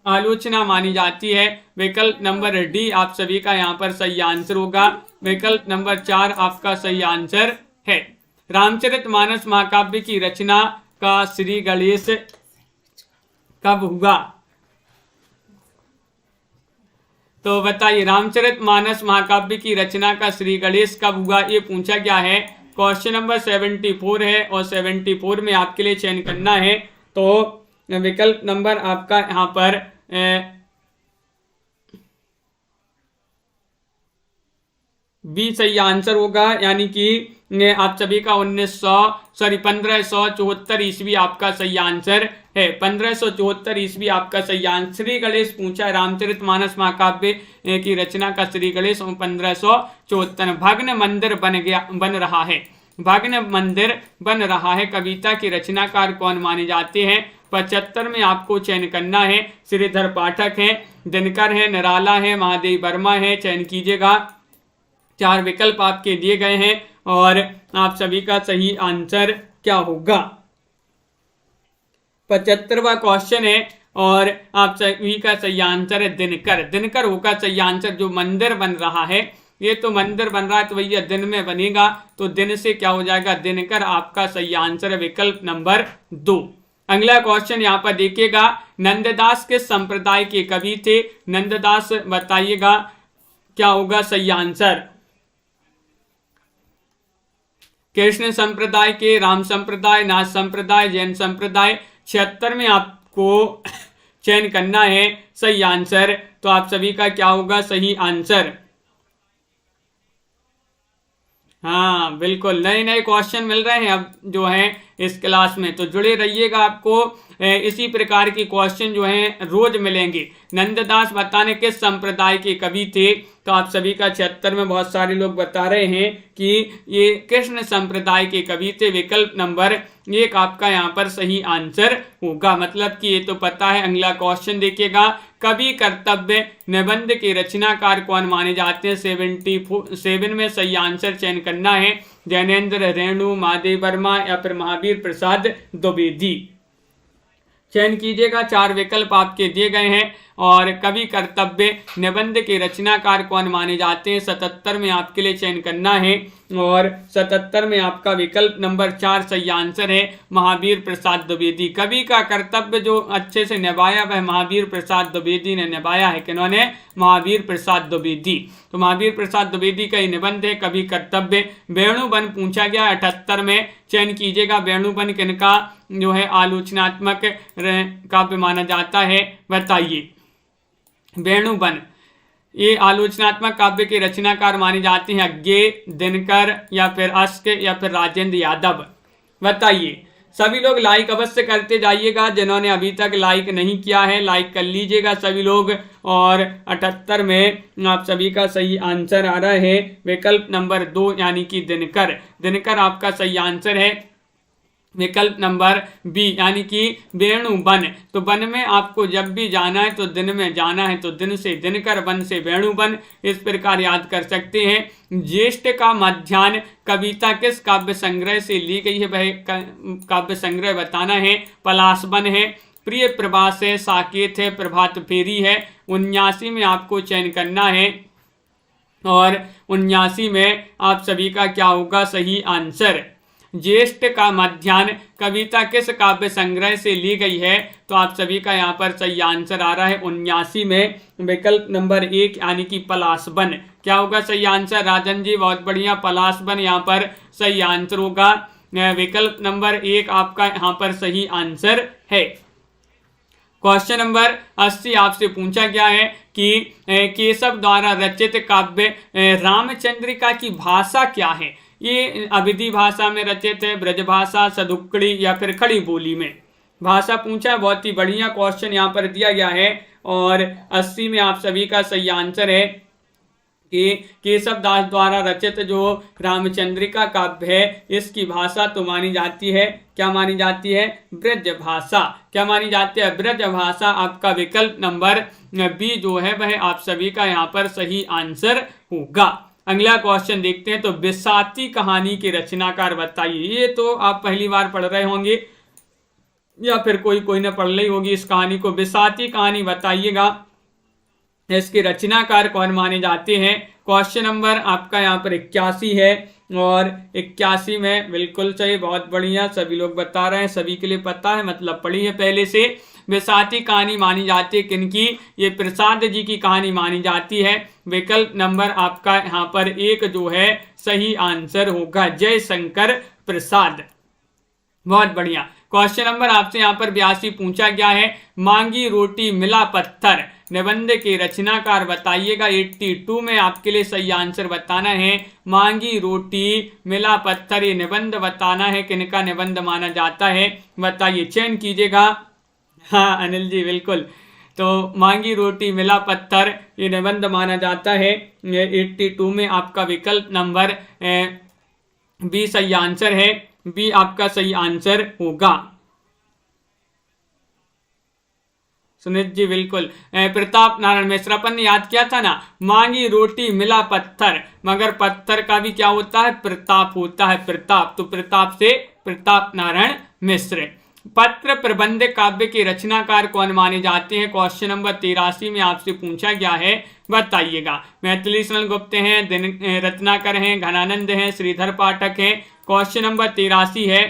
आलोचना मानी जाती है, विकल्प नंबर डी आप सभी का यहाँ पर सही आंसर होगा। विकल्प नंबर 4 आपका सही आंसर है। रामचरितमानस महाकाव्य की रचना का श्री गणेश कब हुआ? तो बताइए, रामचरितमानस महाकाव्य की रचना का श्री गणेश कब हुआ ये पूछा गया है। क्वेश्चन नंबर 74 है और 74 में आपके लिए चयन करना है। तो विकल्प नंबर आपका यहाँ पर बी सही आंसर होगा, यानी कि आप सभी का 1574 ईस्वी आपका सही आंसर है। 1574 ईस्वी आपका सही आंसर। श्री गणेश पूछा है, रामचरितमानस महाकाव्य की रचना का श्री गणेश 1574। भग्न मंदिर बन रहा है, भग्न मंदिर बन रहा है कविता की रचनाकार कौन माने जाते हैं? 75 में आपको चयन करना है। श्रीधर पाठक है, दिनकर है, निराला है, महादेव वर्मा है, चयन कीजिएगा। 4 विकल्प आपके दिए गए हैं और आप सभी का सही आंसर क्या होगा? 75वां क्वेश्चन है और आप सभी का सही आंसर है दिनकर। दिनकर होगा सही आंसर। जो मंदिर बन रहा है, ये तो मंदिर बन रहा है तो भैया दिन में बनेगा, तो दिन से क्या हो जाएगा? दिनकर आपका सही आंसर है, विकल्प नंबर 2। अगला क्वेश्चन यहाँ पर देखिएगा, नंददास किस संप्रदाय के कवि थे? नंददास बताइएगा क्या होगा सही आंसर। कृष्ण संप्रदाय के, राम संप्रदाय, नाथ संप्रदाय, जैन संप्रदाय। 76 में आपको चयन करना है सही आंसर। तो आप सभी का क्या होगा सही आंसर। हाँ बिल्कुल, नए नए क्वेश्चन मिल रहे हैं अब जो है इस क्लास में, तो जुड़े रहिएगा। आपको इसी प्रकार के क्वेश्चन जो हैं रोज मिलेंगे। नंददास बताने किस संप्रदाय के कवि थे? तो आप सभी का 76 में बहुत सारे लोग बता रहे हैं कि ये कृष्ण संप्रदाय के कवि थे। विकल्प नंबर 1 आपका यहाँ पर सही आंसर होगा। मतलब कि ये तो पता है। अगला क्वेश्चन देखिएगा, कवि कर्तव्य निबंध के रचनाकार कौन माने जाते हैं? 77 में सही आंसर चयन करना है। जैनेन्द्र, रेणु, महादेव वर्मा या फिर महावीर प्रसाद द्विवेदी। चयन कीजिएगा, 4 विकल्प आपके दिए गए हैं। और कवि कर्तव्य निबंध के रचनाकार कौन माने जाते हैं? 77 में आपके लिए चयन करना है। और 77 में आपका विकल्प नंबर 4 सही आंसर है, महावीर प्रसाद द्विवेदी। कवि का कर्तव्य जो अच्छे से निभाया वह महावीर प्रसाद द्विवेदी ने निभाया है। किन्होंने? महावीर प्रसाद द्विवेदी। तो महावीर प्रसाद द्विवेदी का ही निबंध है कवि कर्तव्य। वेणुवन पूछा गया 78 में, चयन कीजिएगा वेणुवन किनका जो है आलोचनात्मक काव्य माना जाता है? बताइए। वेणुवन ये आलोचनात्मक काव्य के रचनाकार माने जाते हैं अज्ञे, दिनकर या फिर अश्क या फिर राजेंद्र यादव। बताइए। सभी लोग लाइक अवश्य करते जाइएगा। जिन्होंने अभी तक लाइक नहीं किया है लाइक कर लीजिएगा सभी लोग। और 78 में आप सभी का सही आंसर आ रहा है विकल्प नंबर 2 यानी कि दिनकर। दिनकर आपका सही आंसर है। विकल्प नंबर बी यानी कि वेणुवन। तो वन में आपको जब भी जाना है तो दिन में जाना है, तो दिन से दिनकर, वन से वेणुवन, इस प्रकार याद कर सकते हैं। ज्येष्ठ का मध्याह्न कविता किस काव्य संग्रह से ली गई है? वह काव्य संग्रह बताना है। पलाशवन है, प्रिय प्रभास है, साकेत है, प्रभात फेरी है। 79 में आपको चयन करना है। और 79 में आप सभी का क्या होगा सही आंसर। ज्येष्ठ का मध्याह्न कविता किस काव्य संग्रह से ली गई है? तो आप सभी का यहाँ पर सही आंसर आ रहा है 79 में विकल्प नंबर 1 यानी कि पलाशवन। क्या होगा सही आंसर? राजन जी बहुत बढ़िया, पलाशवन यहाँ पर सही आंसर होगा। विकल्प नंबर 1 आपका यहाँ पर सही आंसर है। क्वेश्चन नंबर 80 आपसे पूछा गया है कि केशव द्वारा रचित काव्य रामचंद्रिका की भाषा क्या है? ये अवधी भाषा में रचित है, ब्रजभाषा, सदुक्कड़ी या फिर खड़ी बोली में भाषा पूछा है। बहुत ही बढ़िया क्वेश्चन यहाँ पर दिया गया है। और 80 में आप सभी का सही आंसर है कि केशव दास द्वारा रचित जो रामचंद्रिका काव्य है इसकी भाषा तो मानी जाती है, क्या मानी जाती है? ब्रज भाषा। क्या मानी जाती है? ब्रज भाषा। आपका विकल्प नंबर बी जो है वह आप सभी का यहाँ पर सही आंसर होगा। अगला क्वेश्चन देखते हैं। तो बिसाती कहानी के रचनाकार बताइए। ये तो आप पहली बार पढ़ रहे होंगे या फिर कोई ना पढ़ ली होगी इस कहानी को। बिसाती कहानी बताइएगा, इसके रचनाकार कौन माने जाते हैं? क्वेश्चन नंबर आपका यहाँ पर 81 है। और 81 में बिल्कुल सही, बहुत बढ़िया, सभी लोग बता रहे हैं, सभी के लिए पता है, मतलब पढ़ी है पहले से। बिसाती कहानी मानी जाती है किनकी? ये प्रसाद जी की कहानी मानी जाती है। विकल्प नंबर आपका यहाँ पर 1 जो है सही आंसर होगा, जयशंकर प्रसाद। बहुत बढ़िया। क्वेश्चन नंबर आपसे यहाँ पर 82 पूछा गया है, मांगी रोटी मिला पत्थर निबंध के रचनाकार बताइएगा। 82 में आपके लिए सही आंसर बताना है। मांगी रोटी मिला पत्थर ये निबंध बताना है, किनका निबंध माना जाता है? बताइए, चयन कीजिएगा। हाँ अनिल जी बिल्कुल। तो मांगी रोटी मिला पत्थर ये निबंध माना जाता है। 82 में आपका विकल्प नंबर बी सही आंसर है। बी आपका सही आंसर होगा। सुनीत जी बिल्कुल। प्रताप नारायण मिश्र, अपन ने याद किया था ना, मांगी रोटी मिला पत्थर, मगर पत्थर का भी क्या होता है? प्रताप होता है, प्रताप। तो प्रताप से प्रताप नारायण मिश्र। पत्र प्रबंध काव्य के रचनाकार कौन माने जाते हैं? क्वेश्चन नंबर 83 में आपसे पूछा गया है, बताइएगा। मैथिली शरण गुप्त हैं, रत्नाकर हैं, घनानंद हैं, श्रीधर पाठक हैं। क्वेश्चन नंबर 83 है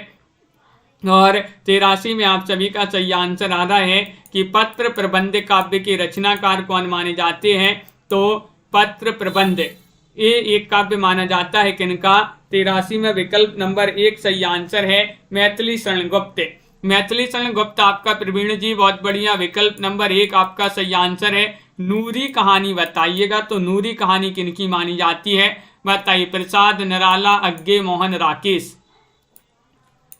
और 83 में आप सभी का सही आंसर आ रहा है कि पत्र प्रबंध काव्य के रचनाकार कौन माने जाते हैं। तो पत्र प्रबंध ये एक काव्य माना जाता है किनका। 83 में विकल्प नंबर 1 सही आंसर है मैथिली शरण गुप्त। मैथिली शरण गुप्त आपका प्रवीण जी बहुत बढ़िया, विकल्प नंबर 1 आपका सही आंसर है। नूरी कहानी बताइएगा, तो नूरी कहानी किनकी मानी जाती है बताइए। प्रसाद, निराला, अज्ञे, मोहन, राकेश।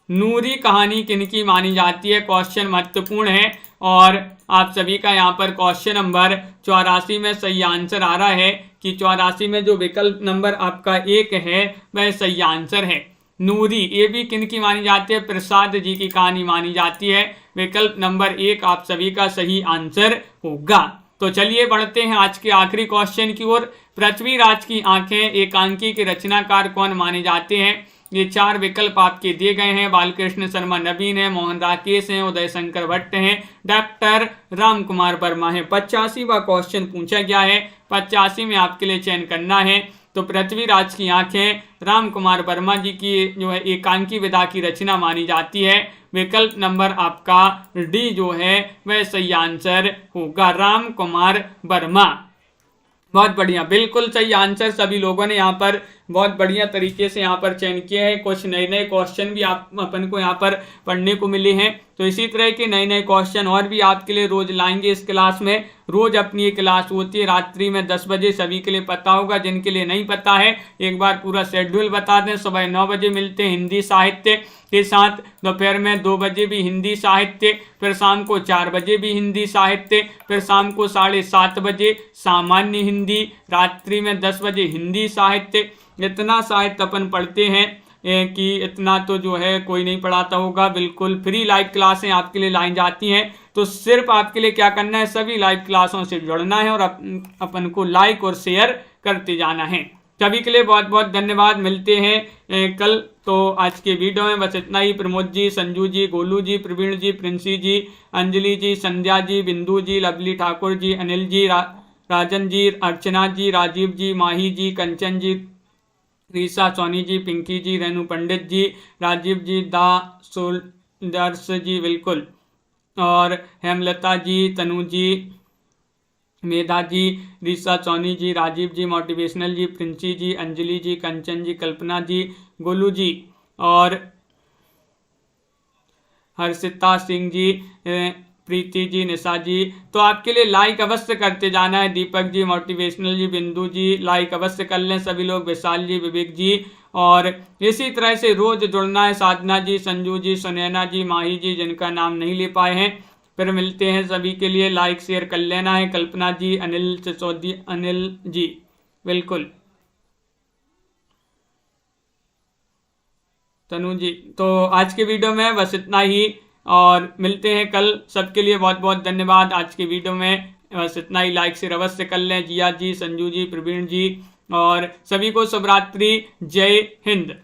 नूरी कहानी किनकी मानी जाती है, क्वेश्चन महत्वपूर्ण है। और आप सभी का यहाँ पर क्वेश्चन नंबर 84 में सही आंसर आ रहा है कि 84 में जो विकल्प नंबर आपका 1 है वह सही आंसर है। नूरी ये भी किनकी मानी जाती है, प्रसाद जी की कहानी मानी जाती है। विकल्प नंबर 1 आप सभी का सही आंसर होगा। तो चलिए बढ़ते हैं आज के आखिरी क्वेश्चन की ओर। पृथ्वीराज की आंखें एकांकी के रचनाकार कौन माने जाते हैं। ये 4 विकल्प आपके दिए गए हैं। बालकृष्ण शर्मा नवीन है, मोहन राकेश हैं, उदय शंकर भट्ट हैं, डॉक्टर राम कुमार वर्मा है। 85वां क्वेश्चन पूछा गया है, 85 में आपके लिए चयन करना है। तो पृथ्वीराज की आंखें राम कुमार वर्मा जी की जो है एकांकी विधा की रचना मानी जाती है। विकल्प नंबर आपका डी जो है वह सही आंसर होगा, राम कुमार वर्मा। बहुत बढ़िया, बिल्कुल सही आंसर। सभी लोगों ने यहाँ पर बहुत बढ़िया तरीके से यहाँ पर चयन किए हैं। कुछ नए नए क्वेश्चन भी आप अपन को यहाँ पर पढ़ने को मिले हैं। तो इसी तरह के नए नए क्वेश्चन और भी आपके लिए रोज लाएंगे इस क्लास में। रोज अपनी ये क्लास होती है रात्रि में 10 बजे, सभी के लिए पता होगा। जिनके लिए नहीं पता है एक बार पूरा शेड्यूल बता दें। सुबह 9 बजे मिलते हैं हिंदी साहित्य के साथ, दोपहर में 2 बजे भी हिंदी साहित्य, फिर शाम को 4 बजे भी हिंदी साहित्य, फिर शाम को 7:30 बजे सामान्य हिंदी, रात्रि में 10 बजे हिंदी साहित्य। इतना साहित्य अपन पढ़ते हैं कि इतना तो जो है कोई नहीं पढ़ाता होगा। बिल्कुल फ्री लाइव क्लासें आपके लिए लाई जाती हैं। तो सिर्फ आपके लिए क्या करना है, सभी लाइव क्लासों से जुड़ना है और अपन को लाइक और शेयर करते जाना है। सभी के लिए बहुत बहुत धन्यवाद। मिलते हैं कल। तो आज के वीडियो में बस इतना ही। प्रमोद जी, संजू जी, गोलू जी, प्रवीण जी, प्रिंसी जी, अंजलि जी, संध्या जी, बिंदु जी, लवली ठाकुर जी, अनिल जी, राजन जी, अर्चना जी, राजीव जी, माही जी, कंचन जी, रीसा, सोनी जी, पिंकी जी, रेणु पंडित जी, राजीव जी, दा सोल्डर्स जी, बिल्कुल, और हेमलता जी, तनु जी, मेधा जी, रीसा, सोनी जी, राजीव जी, मोटिवेशनल जी, प्रिंसी जी, अंजलि जी, कंचन जी, कल्पना जी, गोलू जी और हर्षिता सिंह जी, प्रीति जी, निशा जी। तो आपके लिए लाइक अवश्य करते जाना है। दीपक जी, मोटिवेशनल जी, बिंदु जी, लाइक अवश्य कर लें सभी लोग। विशाल जी, विवेक जी, और इसी तरह से रोज जुड़ना है। साधना जी, संजू जी, सुनैना जी, माही जी, जिनका नाम नहीं ले पाए हैं। फिर मिलते हैं, सभी के लिए लाइक शेयर कर लेना है। कल्पना जी, अनिल सिसोदी, अनिल जी, बिल्कुल, तनु जी। तो आज के वीडियो में बस इतना ही और मिलते हैं कल। सबके लिए बहुत बहुत धन्यवाद। आज के वीडियो में बस इतना ही। लाइक शेयर अवश्य कर लें। जिया जी, संजू जी, प्रवीण जी और सभी को शुभ रात्रि। जय हिंद।